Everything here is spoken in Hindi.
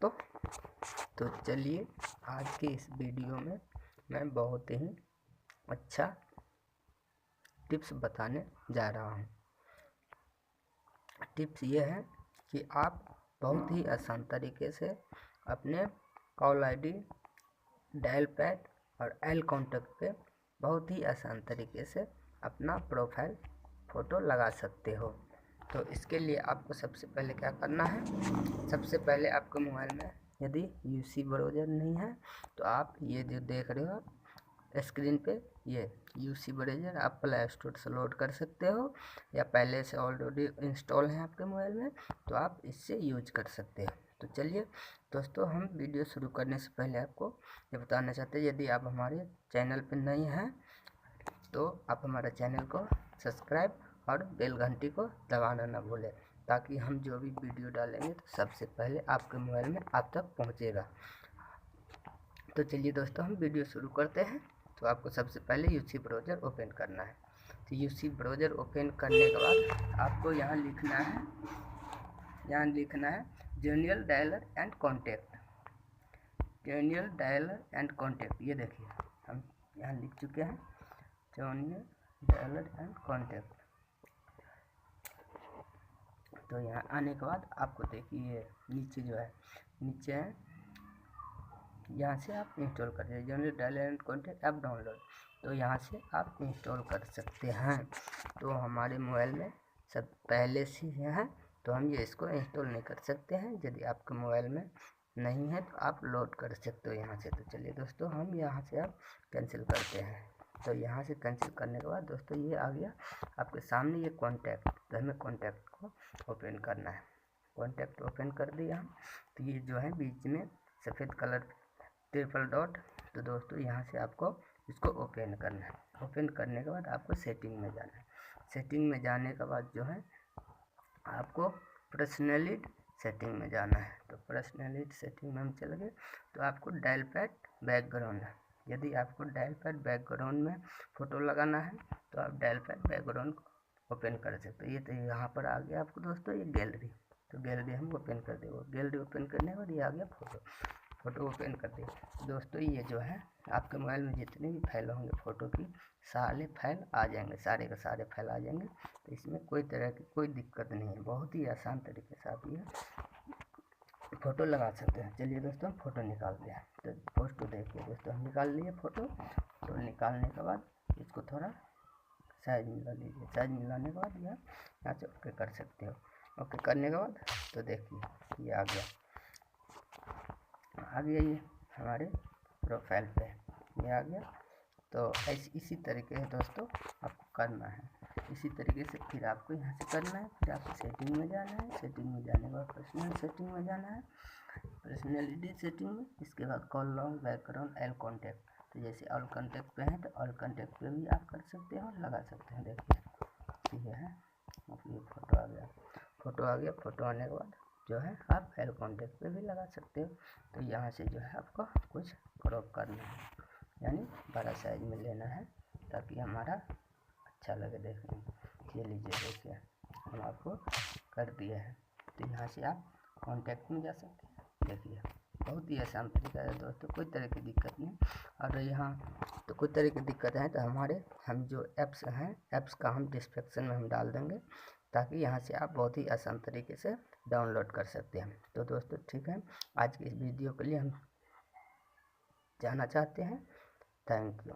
दोस्तों, तो चलिए आज के इस वीडियो में मैं बहुत ही अच्छा टिप्स बताने जा रहा हूँ। टिप्स ये है कि आप बहुत ही आसान तरीके से अपने कॉल आईडी, डायल पैड और एल कॉन्टैक्ट पे बहुत ही आसान तरीके से अपना प्रोफाइल फ़ोटो लगा सकते हो। तो इसके लिए आपको सबसे पहले क्या करना है, सबसे पहले आपके मोबाइल में यदि यूसी ब्राउज़र नहीं है तो आप ये जो देख रहे हो स्क्रीन पे, ये यूसी ब्राउज़र आप प्ले स्टोर से लोड कर सकते हो या पहले से ऑलरेडी इंस्टॉल है आपके मोबाइल में तो आप इससे यूज कर सकते हो। तो चलिए दोस्तों, हम वीडियो शुरू करने से पहले आपको ये बताना चाहते हैं, यदि आप हमारे चैनल पर नहीं हैं तो आप हमारे चैनल को सब्सक्राइब और बेल घंटी को दबाना ना भूलें, ताकि हम जो भी वीडियो डालेंगे तो सबसे पहले आपके मोबाइल में आप तक पहुंचेगा। तो चलिए दोस्तों, हम वीडियो शुरू करते हैं। तो आपको सबसे पहले यूसी ब्राउज़र ओपन करना है। तो यूसी ब्राउज़र ओपन करने के बाद आपको यहाँ लिखना है general dialer and contact. General dialer and contact, ये देखिए हम यहाँ लिख चुके हैं जनरल डायलर एंड कॉन्टैक्ट। तो यहाँ आने के बाद आपको देखिए नीचे जो है, नीचे है, यहाँ से आप इंस्टॉल कर दीजिए general dialer and contact app download. तो यहाँ से आप इंस्टॉल कर सकते हैं। तो हमारे मोबाइल में सब पहले से है तो हम ये इसको इंस्टॉल नहीं कर सकते हैं। यदि आपके मोबाइल में नहीं है तो आप लोड कर सकते हो यहाँ से। तो चलिए दोस्तों, हम यहाँ से आप कैंसिल करते हैं। तो यहाँ से कैंसिल करने के बाद दोस्तों ये आ गया आपके सामने ये कॉन्टैक्ट। तो हमें कॉन्टैक्ट को ओपन करना है। कॉन्टैक्ट ओपन कर दिया हम, तो ये जो है बीच में सफ़ेद कलर ट्रिपल डॉट, तो दोस्तों यहाँ से आपको इसको ओपन करना है। ओपन करने के बाद आपको सेटिंग में जाना है। सेटिंग में जाने के बाद जो है आपको पर्सनैलिटी सेटिंग में जाना है। तो पर्सनैलिटी सेटिंग में हम चले गए तो आपको डायल पैड बैकग्राउंड है। यदि आपको डायल पैड बैकग्राउंड में फ़ोटो लगाना है तो आप डायल पैड बैकग्राउंड ओपन कर सकते हो। ये तो यहाँ पर आ गया आपको दोस्तों ये गैलरी। तो गैलरी हम ओपन कर देंगे। गैलरी ओपन करने के बाद ये आ गया फ़ोटो ओपन कर दिए। दोस्तों ये जो है आपके मोबाइल में जितने भी फाइल होंगे फ़ोटो की, सारे फाइल आ जाएंगे, सारे के सारे फाइल आ जाएंगे। तो इसमें कोई तरह की कोई दिक्कत नहीं है। बहुत ही आसान तरीके से आप ये फ़ोटो लगा सकते हैं। चलिए दोस्तों, हम फ़ोटो निकालते हैं। तो फ़ोटो देखिए दोस्तों, हम निकाल लिए फ़ोटो। तो निकालने के बाद इसको थोड़ा साइज मिला लीजिए। साइज मिलाने के बाद यहाँ से ओके कर सकते हो। ओके करने के बाद तो देखिए ये आ गया ये हमारे प्रोफाइल पे ये आ गया। तो इसी तरीके से दोस्तों आपको करना है। इसी तरीके से फिर आपको यहाँ से करना है। फिर आपको सेटिंग में जाना है। सेटिंग में जाने के बाद पर्सनल सेटिंग में जाना है, पर्सनैलिटी सेटिंग में। इसके बाद call long background L contact. तो जैसे ऑल कॉन्टैक्ट पे है तो ऑल कॉन्टैक्ट पे भी आप कर सकते हो, लगा सकते हैं। देखिए ठीक है, ये फ़ोटो आ गया। फ़ोटो आने के बाद जो है आप एल कॉन्टैक्ट पे भी लगा सकते हो। तो यहाँ से जो है आपको कुछ क्रॉप करना है, यानी बड़ा साइज में लेना है ताकि हमारा अच्छा लगे देखने में। ये लीजिए देखिए हम आपको कर दिए हैं। तो यहाँ से आप कॉन्टैक्ट में जा सकते हैं। देखिए बहुत ही आसान तरीका है दोस्तों, कोई तरह की दिक्कत नहीं। और यहाँ तो कोई तरह की दिक्कत है तो हम जो ऐप्स हैं, ऐप्स का हम डिस्क्रिप्शन में हम डाल देंगे, ताकि यहाँ से आप बहुत ही आसान तरीके से डाउनलोड कर सकते हैं। तो दोस्तों ठीक है, आज की इस वीडियो के लिए हम जाना चाहते हैं। Thank you.